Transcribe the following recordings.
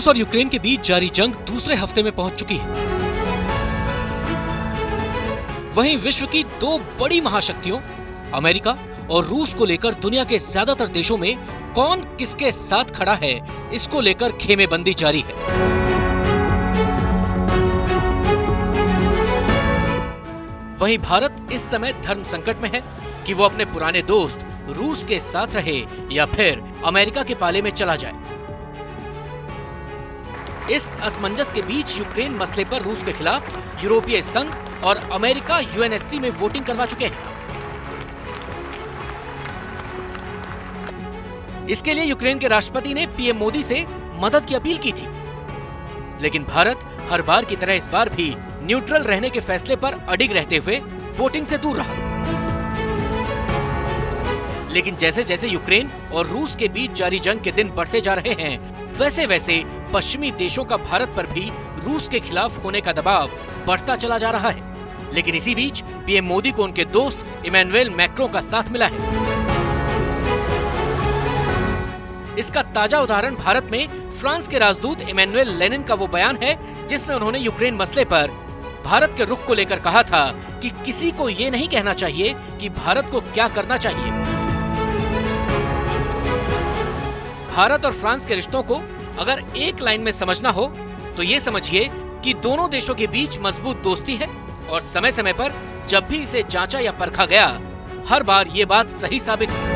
रूस और यूक्रेन के बीच जारी जंग दूसरे हफ्ते में पहुंच चुकी है। वहीं विश्व की दो बड़ी महाशक्तियों अमेरिका और रूस को लेकर दुनिया के ज्यादातर देशों में कौन किसके साथ खड़ा है, इसको लेकर खेमेबंदी जारी है। वहीं भारत इस समय धर्म संकट में है कि वो अपने पुराने दोस्त रूस के साथ रहे या फिर अमेरिका के पाले में चला जाए। इस असमंजस के बीच यूक्रेन मसले पर रूस के खिलाफ यूरोपीय संघ और अमेरिका यूएनएससी में वोटिंग करवा चुके हैं। इसके लिए यूक्रेन के राष्ट्रपति ने पीएम मोदी से मदद की अपील की थी, लेकिन भारत हर बार की तरह इस बार भी न्यूट्रल रहने के फैसले पर अडिग रहते हुए वोटिंग से दूर रहा। लेकिन जैसे जैसे यूक्रेन और रूस के बीच जारी जंग के दिन बढ़ते जा रहे हैं, वैसे वैसे पश्चिमी देशों का भारत पर भी रूस के खिलाफ होने का दबाव बढ़ता चला जा रहा है। लेकिन इसी बीच पीएम मोदी को उनके दोस्त इमैनुएल मैक्रों का साथ मिला है। इसका ताजा उदाहरण भारत में फ्रांस के राजदूत इमैनुएल लेनिन का वो बयान है, जिसमें उन्होंने यूक्रेन मसले पर भारत के रुख को लेकर कहा था कि किसी को ये नहीं कहना चाहिए कि भारत को क्या करना चाहिए। भारत और फ्रांस के रिश्तों को अगर एक लाइन में समझना हो तो ये समझिए कि दोनों देशों के बीच मजबूत दोस्ती है और समय समय पर जब भी इसे जांचा या परखा गया, हर बार ये बात सही साबित हुई।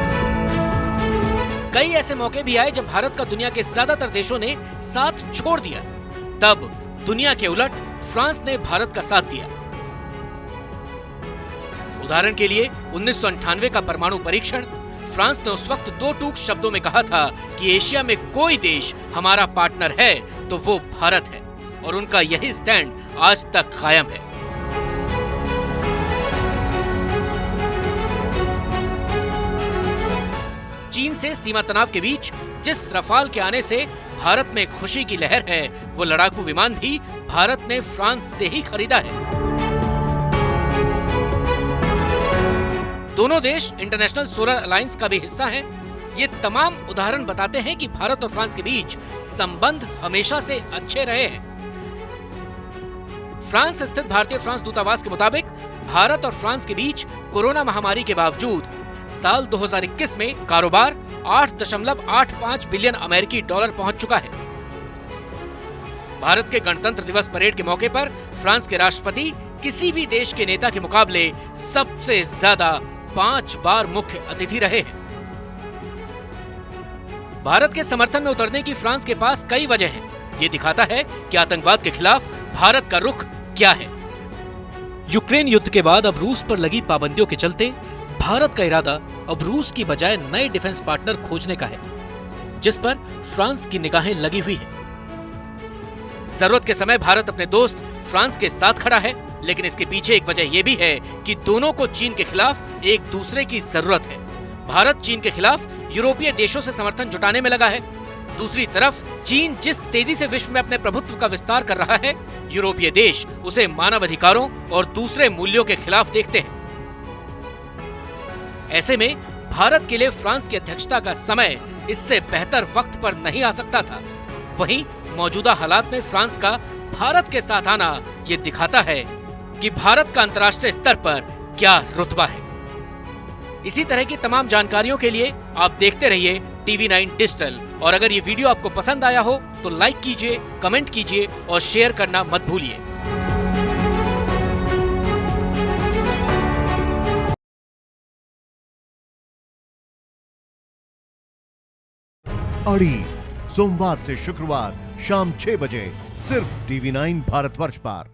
कई ऐसे मौके भी आए जब भारत का दुनिया के ज्यादातर देशों ने साथ छोड़ दिया, तब दुनिया के उलट फ्रांस ने भारत का साथ दिया। उदाहरण के लिए 1998 का परमाणु परीक्षण, फ्रांस ने उस वक्त दो टूक शब्दों में कहा था कि एशिया में कोई देश हमारा पार्टनर है तो वो भारत है, और उनका यही स्टैंड आज तक कायम है। चीन से सीमा तनाव के बीच जिस रफाल के आने से भारत में खुशी की लहर है, वो लड़ाकू विमान भी भारत ने फ्रांस से ही खरीदा है। दोनों देश इंटरनेशनल सोलर अलायंस का भी हिस्सा हैं। ये तमाम उदाहरण बताते हैं कि भारत और फ्रांस के बीच संबंध हमेशा से अच्छे रहे हैं। फ्रांस स्थित भारतीय फ्रांस दूतावास के मुताबिक भारत और फ्रांस के बीच कोरोना महामारी के बावजूद साल 2021 में कारोबार 8.85 बिलियन अमेरिकी डॉलर पहुंच चुका है। भारत के गणतंत्र दिवस परेड के मौके पर फ्रांस के राष्ट्रपति किसी भी देश के नेता के मुकाबले सबसे ज्यादा 5 बार मुख्य अतिथि रहे हैं। भारत के समर्थन में उतरने की फ्रांस के पास कई वजह हैं। ये दिखाता है कि आतंकवाद के खिलाफ भारत का रुख क्या है। यूक्रेन युद्ध के बाद अब रूस पर लगी पाबंदियों के चलते भारत का इरादा अब रूस की बजाय नए डिफेंस पार्टनर खोजने का है, जिस पर फ्रांस की निगाहें लगी हुई हैं। जरूरत के समय भारत अपने दोस्त फ्रांस के साथ खड़ा है, लेकिन इसके पीछे एक वजह यह भी है कि दोनों को चीन के खिलाफ एक दूसरे की जरूरत है। भारत चीन के खिलाफ यूरोपीय देशों से समर्थन जुटाने में लगा है। दूसरी तरफ चीन जिस तेजी से विश्व में अपने प्रभुत्व का विस्तार कर रहा है, यूरोपीय देश उसे मानव अधिकारों और दूसरे मूल्यों के खिलाफ देखते हैं। ऐसे में भारत के लिए फ्रांस की अध्यक्षता का समय इससे बेहतर वक्त पर नहीं आ सकता था। वहीं मौजूदा हालात में फ्रांस का भारत के साथ आना ये दिखाता है कि भारत का अंतर्राष्ट्रीय स्तर पर क्या रुतबा है। इसी तरह की तमाम जानकारियों के लिए आप देखते रहिए TV9 डिजिटल, और अगर ये वीडियो आपको पसंद आया हो तो लाइक कीजिए, कमेंट कीजिए और शेयर करना मत भूलिए। अड़ी सोमवार से शुक्रवार शाम 6 बजे सिर्फ TV9 भारतवर्ष पर।